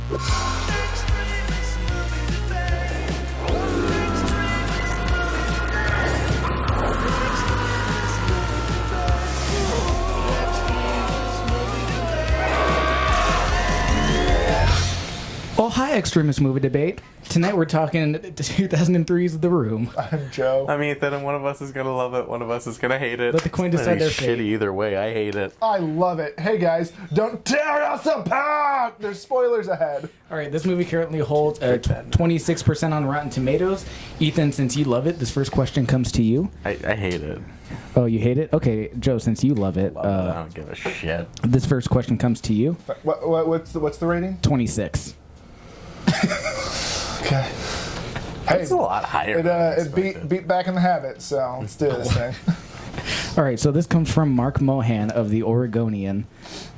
Oh, hi, Extremist Movie Debate. Tonight we're talking 2003's The Room. I'm Joe. I'm Ethan, and one of us is going to love it, one of us is going to hate it. Let the coin decide their fate. Shitty either way, I hate it. I love it. Hey guys, don't tear us apart! There's spoilers ahead. All right, this movie currently holds 26% on Rotten Tomatoes. Ethan, since you love it, this first question comes to you. I hate it. Oh, you hate it? Okay, Joe, since you love it, I don't give a shit. this first question comes to you. What's the rating? 26. Okay. It's a lot higher. It beat Back in the Habit, so let's do this thing. All right, so this comes from Mark Mohan of The Oregonian.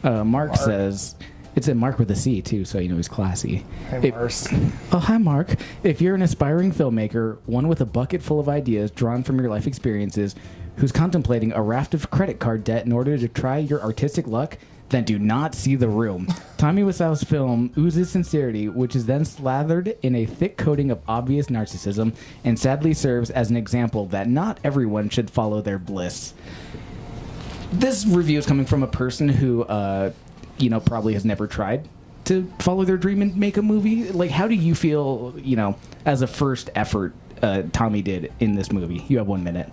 Mark says, it's a Mark with a C, too, so you know he's classy. Hey, Mars. Oh, hi, Mark. If you're an aspiring filmmaker, one with a bucket full of ideas drawn from your life experiences, who's contemplating a raft of credit card debt in order to try your artistic luck, then do not see The Room. Tommy Wiseau's film oozes sincerity, which is then slathered in a thick coating of obvious narcissism, and sadly serves as an example that not everyone should follow their bliss. This review is coming from a person who, probably has never tried to follow their dream and make a movie. Like, how do you feel, as a first effort, Tommy did in this movie? You have 1 minute.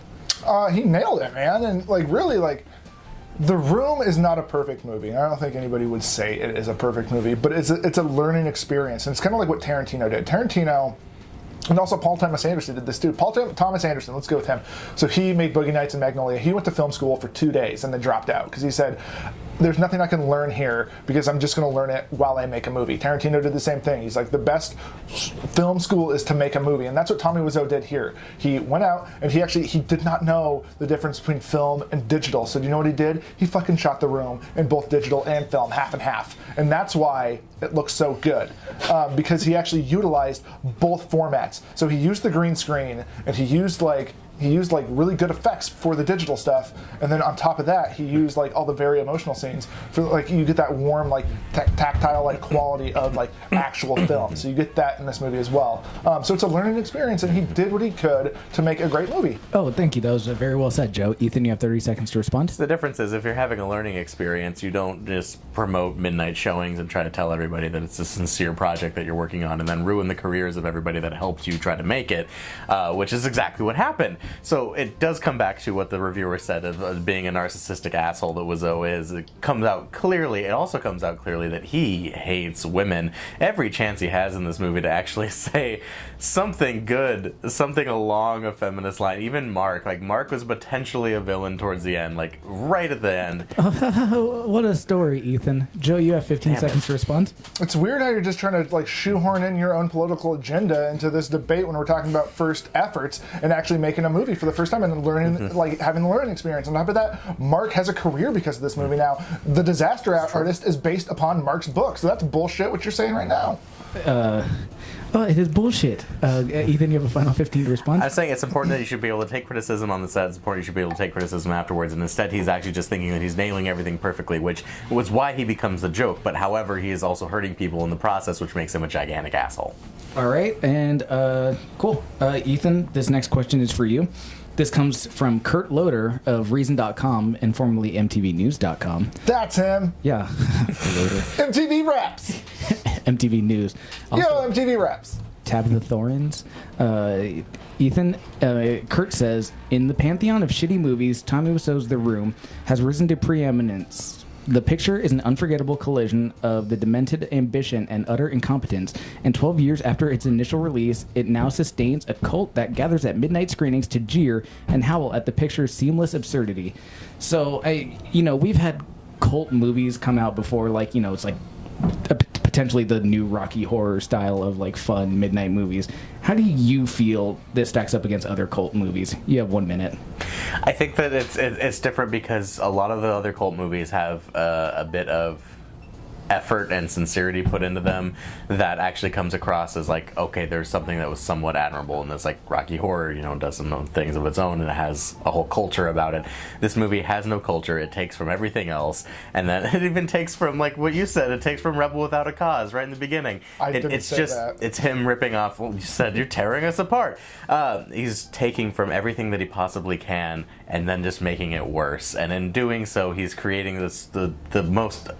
He nailed it, man, and The Room is not a perfect movie. I don't think anybody would say it is a perfect movie, but it's a learning experience. And it's kind of like what Tarantino did. Tarantino, and also Paul Thomas Anderson did this too. Thomas Anderson, let's go with him. So he made Boogie Nights and Magnolia. He went to film school for 2 days and then dropped out because he said, there's nothing I can learn here because I'm just going to learn it while I make a movie. Tarantino did the same thing. He's like, the best film school is to make a movie. And that's what Tommy Wiseau did here. He went out and he did not know the difference between film and digital. So do you know what he did? He fucking shot The Room in both digital and film, half and half. And that's why it looks so good. Because he actually utilized both formats. So he used the green screen and he used really good effects for the digital stuff, and then on top of that he used all the very emotional scenes for you get that warm tactile quality of actual film. So you get that in this movie as well. So it's a learning experience, and he did what he could to make a great movie. Oh, thank you. That was very well said, Joe. Ethan, you have 30 seconds to respond. The difference is if you're having a learning experience, you don't just promote midnight showings and try to tell everybody that it's a sincere project that you're working on and then ruin the careers of everybody that helped you try to make it, which is exactly what happened. So it does come back to what the reviewer said of being a narcissistic asshole that Wiseau is. It comes out clearly. It also comes out clearly that he hates women every chance he has in this movie to actually say something good, something along a feminist line. Even Mark. Mark was potentially a villain towards the end, right at the end. What a story, Ethan. Joe, you have 15 seconds to respond. It's weird how you're just trying to shoehorn in your own political agenda into this debate when we're talking about first efforts and actually making a movie for the first time and then learning, having the learning experience. On top of that, Mark has a career because of this movie now. The Disaster Artist is based upon Mark's book, so that's bullshit what you're saying right now. It is bullshit. Ethan, you have a final 15 to respond? I was saying it's important that you should be able to take criticism on the set. It's important you should be able to take criticism afterwards. And instead, he's actually just thinking that he's nailing everything perfectly, which was why he becomes the joke. But however, he is also hurting people in the process, which makes him a gigantic asshole. All right, and cool. Ethan, this next question is for you. This comes from Kurt Loder of Reason.com and formerly MTVNews.com. That's him. Yeah. MTV Raps. MTV News. Also, Yo, MTV Raps. Tabitha Thorns. Ethan, Kurt says, in the pantheon of shitty movies, Tommy Wiseau's The Room has risen to preeminence. The picture is an unforgettable collision of the demented ambition and utter incompetence, and 12 years after its initial release, it now sustains a cult that gathers at midnight screenings to jeer and howl at the picture's seamless absurdity. So, we've had cult movies come out before, it's potentially the new Rocky Horror style of fun midnight movies. How do you feel this stacks up against other cult movies? You have 1 minute. I think that it's different because a lot of the other cult movies have a bit of effort and sincerity put into them that actually comes across as like, okay, there's something that was somewhat admirable in this. Like Rocky Horror, you know, does some things of its own and it has a whole culture about it. This movie has no culture. It takes from everything else, and then it even takes from, like what you said, it takes from Rebel Without a Cause right in the beginning. It's him ripping off, well, you said you're tearing us apart. He's taking from everything that he possibly can and then just making it worse, and in doing so he's creating the most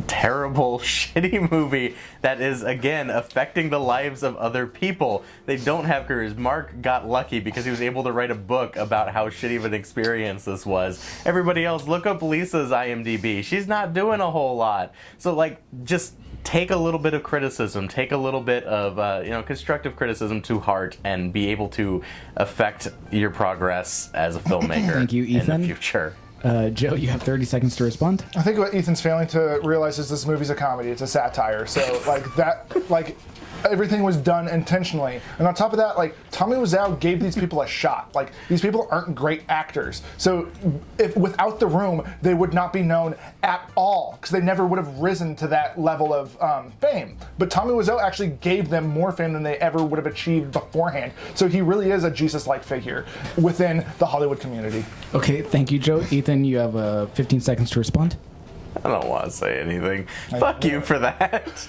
terrible, shitty movie that is, again, affecting the lives of other people. They don't have careers. Mark got lucky because he was able to write a book about how shitty of an experience this was. Everybody else, look up Lisa's IMDb. She's not doing a whole lot. So, like, just take a little bit of criticism, take a little bit of, constructive criticism to heart and be able to affect your progress as a filmmaker. Thank you, Ethan. In the future. Joe, you have 30 seconds to respond. I think what Ethan's failing to realize is this movie's a comedy. It's a satire. So, everything was done intentionally. And on top of that, like, Tommy Wiseau gave these people a shot. Like, these people aren't great actors. So if without The Room, they would not be known at all, because they never would have risen to that level of fame. But Tommy Wiseau actually gave them more fame than they ever would have achieved beforehand. So he really is a Jesus-like figure within the Hollywood community. Okay, thank you, Joe. Ethan, you have 15 seconds to respond. I don't want to say anything. Fuck you for that.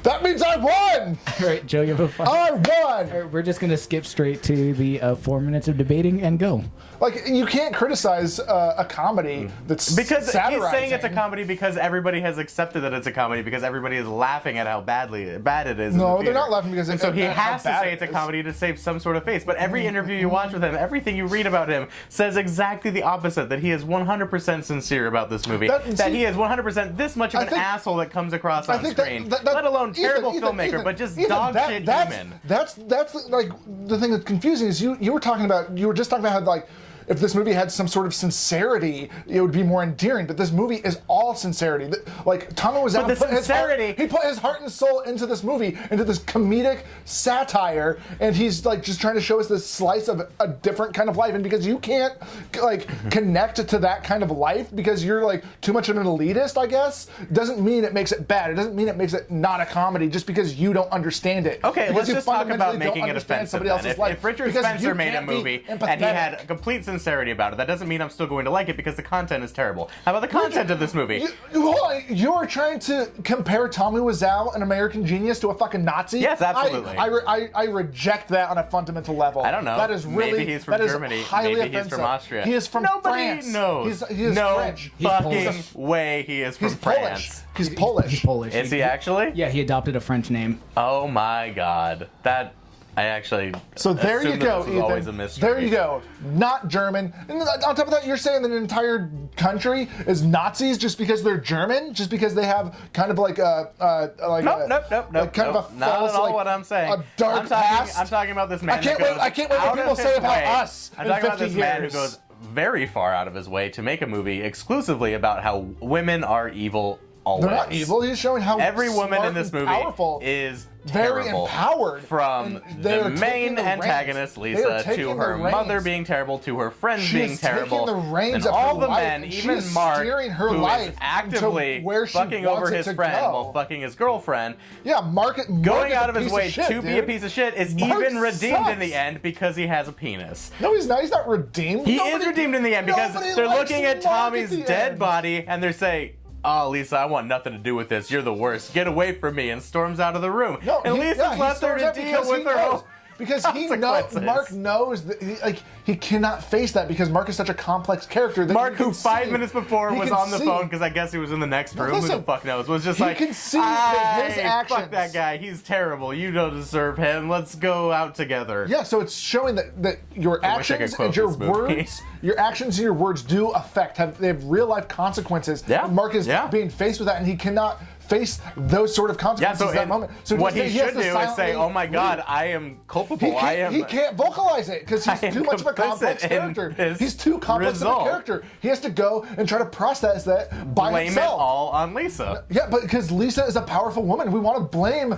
That means I won! All right, Joe, you have a fun. I won! All right, we're just going to skip straight to the 4 minutes of debating and go. Like, you can't criticize a comedy that's because satirizing. he's saying it's a comedy because everybody has accepted that it's a comedy because everybody is laughing at how bad it is. No, they're not laughing because and so he has to say it's a comedy to save some sort of face. But every interview you watch with him, everything you read about him says exactly the opposite. That he is 100% sincere about this movie. That he is 100% this much of an asshole that comes across on screen. Let alone terrible filmmaker, but just dog shit human. That's like the thing that's confusing is you were just talking about how, like, if this movie had some sort of sincerity, it would be more endearing. But this movie is all sincerity. Like, Tommy Wiseau he put his heart and soul into this movie, into this comedic satire, and he's like just trying to show us this slice of a different kind of life. And because you can't like connect to that kind of life because you're like too much of an elitist, I guess, doesn't mean it makes it bad. It doesn't mean it makes it not a comedy just because you don't understand it. Okay, because let's just talk about making it offensive then. If Richard Spencer made a movie and he had complete sincerity about it, that doesn't mean I'm still going to like it because the content is terrible. How about the content of this movie? You're trying to compare Tommy Wiseau, an American genius, to a fucking Nazi? Yes, absolutely. I reject that on a fundamental level. I don't know. That is really, maybe he's from Germany. Maybe offensive. he's from Austria. He is from France. Nobody knows. He is no French. fucking way he is from France. He's Polish. He's Polish. Is he actually? Yeah, he adopted a French name. Oh my god. I actually. So there you go, Ethan. Always a mystery. There you go. Not German. And on top of that, you're saying that an entire country is Nazis just because they're German, just because they have kind of like Nope. kind of a not false, at all like, what I'm saying. A dark past. I'm talking about this man. I can't wait what people say about us. I'm talking about this man who years. goes very far out of his way to make a movie exclusively about how women are evil. Always. They're not evil. He's showing how every woman in this movie is very terrible. Empowered. From the main antagonist, Lisa, to her mother being terrible, to her friends being terrible, the reins and of all her the life, men, and even she Mark, steering her who life is actively where she fucking wants over it his to friend go. while fucking his girlfriend. Yeah, Mark going out of his way shit, to be a piece of shit is Mark even redeemed sucks. in the end because he has a penis. No, he's not. He's not redeemed. He is redeemed in the end because they're looking at Tommy's dead body and they're saying, "Oh, Lisa, I want nothing to do with this. You're the worst. Get away from me," and storms out of the room. And Lisa's left there to deal with her own because he knows. Mark knows that he cannot face that because Mark is such a complex character. That Mark, who 5 minutes before was on the phone because I guess he was in the next room. Who the fuck knows? Was just like, can see that his actions. Fuck that guy. He's terrible. You don't deserve him. Let's go out together. Yeah. So it's showing that your actions and your words, your actions and your words do affect. They have real life consequences. Yeah. Mark is being faced with that, and he cannot face those sort of consequences at that moment. So what he should do is say, "Oh my God, I am culpable. He can't vocalize it because he's too much of a complex character. He's too complex of a character. He has to go and try to process that by himself. Blame it all on Lisa. Yeah, but because Lisa is a powerful woman, we want to blame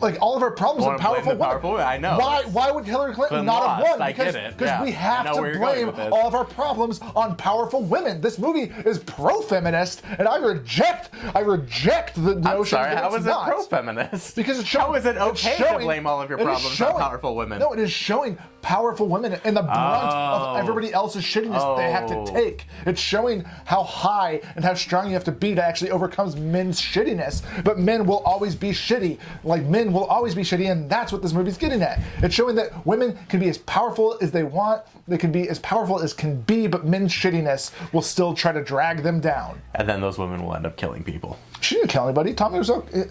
like all of our problems Wanna are blame powerful the powerful women. women? I know. Why would Hillary Clinton Clinton not lost. have won? I get it. Because Yeah. we have I know to where you're going blame with this. all of our problems on powerful women. This movie is pro-feminist, and I reject the notion Sorry, that how it's is it not. pro-feminist? Because it's showing, how is it it's okay showing- to blame all of your it is problems on powerful women? No, it is showing powerful women and the brunt of everybody else's shittiness they have to take. It's showing how high and how strong you have to be to actually overcome men's shittiness. But men will always be shitty. Like, men will always be shitty, and that's what this movie's getting at. It's showing that women can be as powerful as they want, they can be as powerful as can be, but men's shittiness will still try to drag them down. And then those women will end up killing people. She didn't kill anybody. Tommy was okay.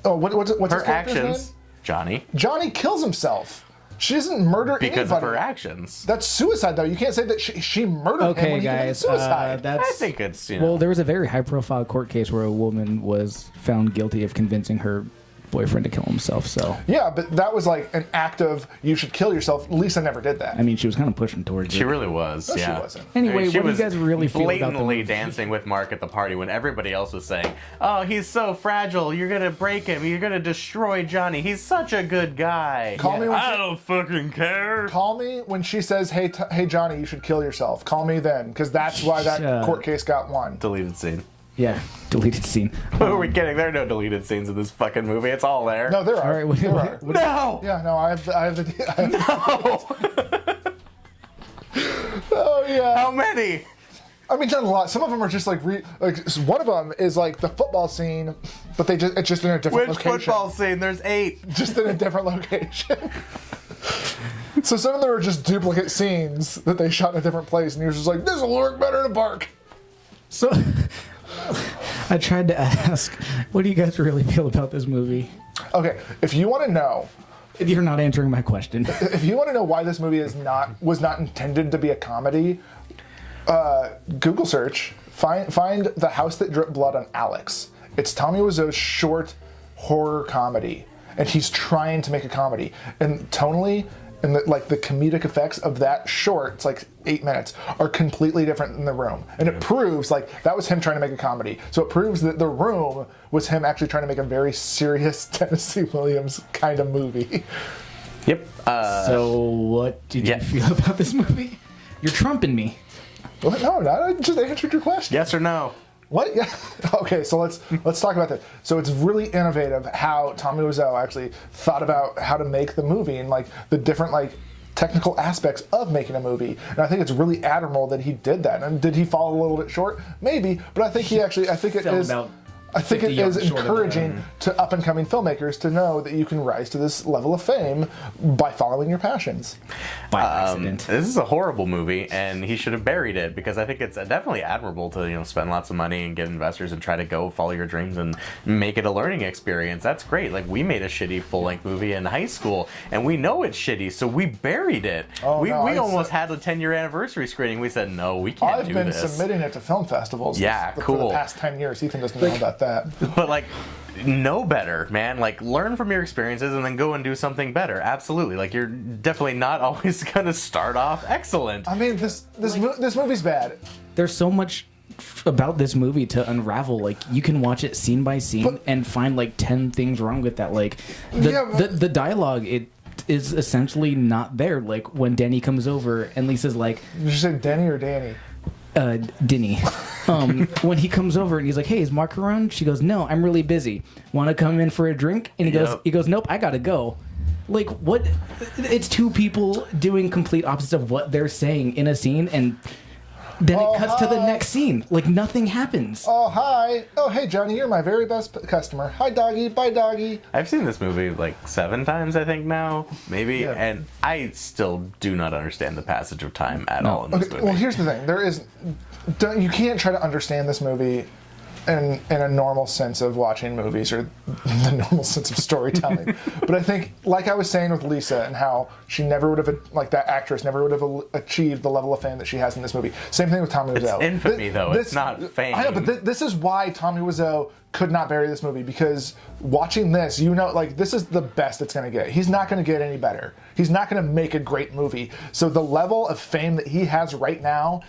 What's Her his character's actions, name? Johnny, Johnny kills himself. She doesn't murder because anybody. of her actions. That's suicide, though. You can't say that she murdered him Okay, when he committed guys, suicide. that's I think it's, you know. well. There was a very high-profile court case where a woman was found guilty of convincing her boyfriend to kill himself. So Yeah, but that was like an act of you should kill yourself. Lisa never did that. I mean, she was kind of pushing towards She it. really was. No, she yeah. wasn't. Anyway, she what do you was guys really feel about the blatantly movie? dancing with Mark at the party when everybody else was saying, "Oh, he's so fragile. You're gonna break him. You're gonna destroy Johnny. He's such a good guy." Call me when I she, don't fucking care. call me when she says, "Hey, hey, Johnny, you should kill yourself." Call me then, because that's why that court case got won. Deleted scene. Yeah, deleted scene. Who are we kidding? There are no deleted scenes in this fucking movie. It's all there. No, there are. All right, There are. No. Yeah, no, I have the. No. Oh yeah. How many? I mean, done a lot. Some of them are just like one of them is like the football scene, but it's just in a different Which location. football scene? There's 8. Just in a different location. So some of them are just duplicate scenes that they shot in a different place, and you're just like, this will work better in a park. So I tried to ask, what do you guys really feel about this movie? Okay, if you want to know, You're not answering my question. if you want to know why this movie was not intended to be a comedy, Google search, find The House That Dripped Blood on Alex. It's Tommy Wiseau's short horror comedy, and he's trying to make a comedy. And tonally, and the comedic effects of that short, it's like 8 minutes, are completely different than The Room. And it proves, like, that was him trying to make a comedy. So it proves that The Room was him actually trying to make a very serious Tennessee Williams kind of movie. Yep. So what did you feel about this movie? You're trumping me. Well, no, I just answered your question. Yes or no? What? Yeah. Okay, so let's talk about that. So it's really innovative how Tommy Wiseau actually thought about how to make the movie and like the different like technical aspects of making a movie. And I think it's really admirable that he did that. And did he fall a little bit short? Maybe, but I think it is encouraging to up and coming filmmakers to know that you can rise to this level of fame by following your passions. By accident. This is a horrible movie, and he should have buried it because I think it's definitely admirable to spend lots of money and get investors and try to go follow your dreams and make it a learning experience. That's great. Like, we made a shitty full-length movie in high school, and we know it's shitty, so we buried it. We almost had a 10-year anniversary screening. We said, no, we can't do this. I've been submitting it to film festivals cool. for the past 10 years. Ethan doesn't know about that. But like, know better, man. Like, learn from your experiences and then go and do something better. Absolutely. Like, you're definitely not always gonna start off excellent. I mean, this movie's bad. There's so much about this movie to unravel. Like, you can watch it scene by scene and find like 10 things wrong with that. Like, the dialogue, it is essentially not there. Like, when Danny comes over and Lisa's like, Did you say Denny or Danny? Denny. When he comes over and he's like, "Hey, is Mark around?" She goes, "No, I'm really busy. Want to come in for a drink?" And he goes, "Nope, I gotta go." Like, what? It's two people doing complete opposites of what they're saying in a scene, and then it cuts to the next scene. Like, nothing happens. Oh, hi. Oh, hey, Johnny, you're my very best customer. Hi, doggy. Bye, doggy. I've seen this movie like 7 times, I think now, maybe, and I still do not understand the passage of time at all in this movie. Well, here's the thing. You can't try to understand this movie in a normal sense of watching movies or the normal sense of storytelling. But I think, like I was saying with Lisa and how she never would have, like that actress never would have achieved the level of fame that she has in this movie. Same thing with Tommy Wiseau. It's infamy, though. It's not fame. I know, but this is why Tommy Wiseau could not bury this movie, because watching this, like, this is the best it's going to get. He's not going to get any better. He's not going to make a great movie. So the level of fame that he has right now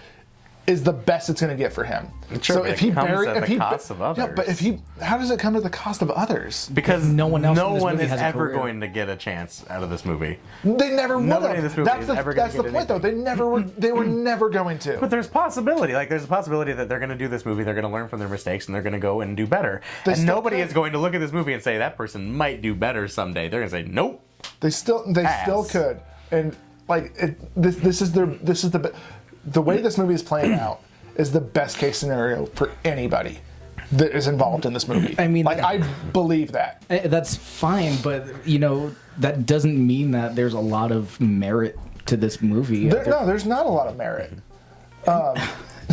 is the best it's going to get for him. Sure, so but if it he comes buries, at if the he, cost of yeah, but others. how does it come at the cost of others? Because no one else in this movie is has a ever career. going to get a chance out of this movie. They never would Nobody in have. this movie That's is the, ever gonna that's the get point, though. They never were. They were never going to. But there's possibility. Like, there's a possibility that they're going to do this movie, they're going to learn from their mistakes, and they're going to go and do better. They And still nobody could. is going to look at this movie and say, that person might do better someday. They're going to say, nope. They still could, and like this is the way this movie is playing out is the best case scenario for anybody that is involved in this movie. I mean, like I believe that. That's fine, but that doesn't mean that there's a lot of merit to this movie. There's not a lot of merit.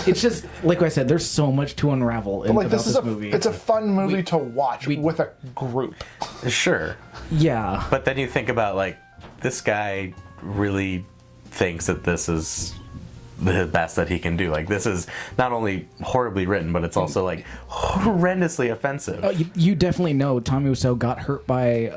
It's just like I said, there's so much to unravel Like about this is movie. it's a fun movie to watch with a group. Sure. Yeah, But then you think about, like, this guy really thinks that this is the best that he can do. Like, this is not only horribly written, but it's also, like, horrendously offensive. you definitely know Tommy Wiseau got hurt by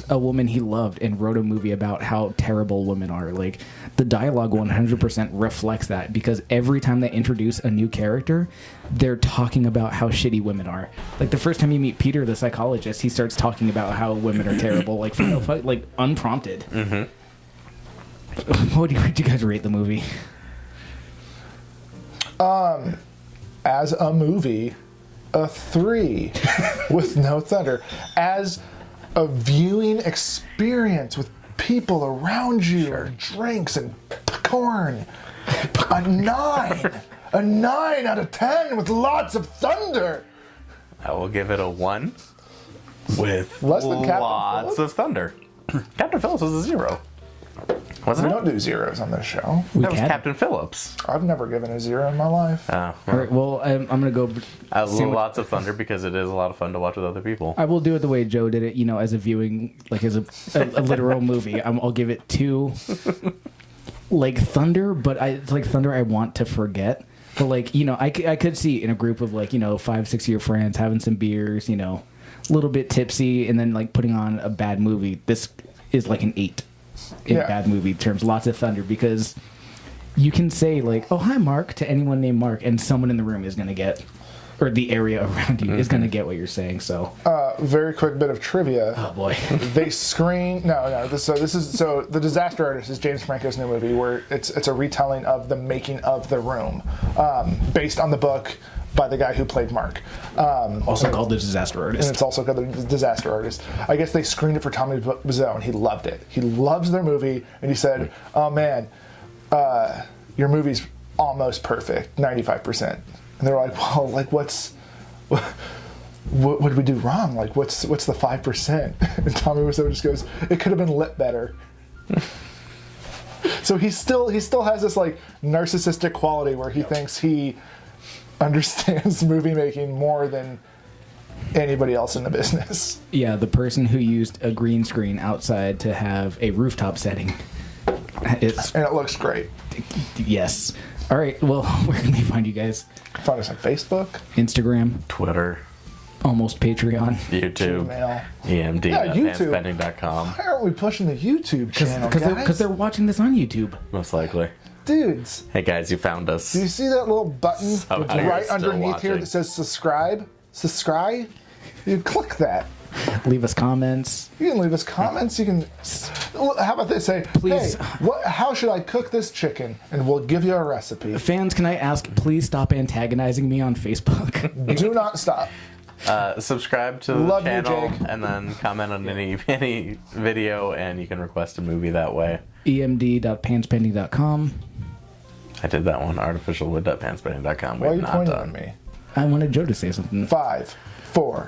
a woman he loved and wrote a movie about how terrible women are. Like, the dialogue 100% reflects that, because every time they introduce a new character, they're talking about how shitty women are. Like, the first time you meet Peter, the psychologist, he starts talking about how women are terrible, like, for no like, unprompted. Mm-hmm. What do you guys rate the movie? As a movie, a 3 with no thunder. As a viewing experience with people around you, and drinks and corn, a 9. A 9 out of 10 with lots of thunder. I will give it a 1 with Less than Captain lots Phillips? of thunder. Captain Phillips was a 0. We Wasn't it? don't do zeros on this show. That was can. Captain Phillips. I've never given a 0 in my life. Oh, All right, well, I'm gonna go. lots of thunder because it is a lot of fun to watch with other people. I will do it the way Joe did it, as a viewing, like as a literal movie. I'll give it 2, like thunder, but it's like thunder I want to forget. But like, I could see in a group of like, 5-6 year friends having some beers, a little bit tipsy, and then like putting on a bad movie. This is like an 8 in bad movie terms. Lots of thunder, because you can say like, "Oh, hi, Mark," to anyone named Mark, and someone in the room is gonna get, or the area around you is gonna get what you're saying. So, Very quick bit of trivia. oh boy. They screen so The Disaster Artist is James Franco's new movie where it's a retelling of the making of The Room, based on the book by the guy who played Mark. Also called The Disaster And Artist. it's also called The Disaster Artist. I guess they screened it for Tommy Wiseau and he loved it. He loves their movie, and he said, "Oh man, your movie's almost perfect, 95%." And they're like, "Well, like what did we do wrong? Like what's the 5%?" And Tommy Wiseau just goes, "It could have been lit better." So he still has this like narcissistic quality where he thinks he understands movie making more than anybody else in the business. Yeah, the person who used a green screen outside to have a rooftop setting. It's And it looks great. yes. All right. Well, where can we find you guys? Find us on Facebook, Instagram, Twitter, almost Patreon. YouTube, Gmail. emd.panspending.com, Why aren't we pushing the YouTube channel, Because they're watching this on YouTube. most likely. Dudes, Hey guys, you found us. do you see that little button So how you're right still underneath here watching. that says subscribe? Subscribe? You click that. Leave us comments. You can leave us comments. You can. How about this? Say, Please. "Hey, how should I cook this chicken?" And we'll give you a recipe. Fans, can I ask, please stop antagonizing me on Facebook? Do not stop. Subscribe to the Love you, channel Jake. and then comment on any video, and you can request a movie that way. emd.panspending.com. I did that one, artificialwood.panspending.com. Why are We've you not pointing done. at me? I wanted Joe to say something. 5, 4,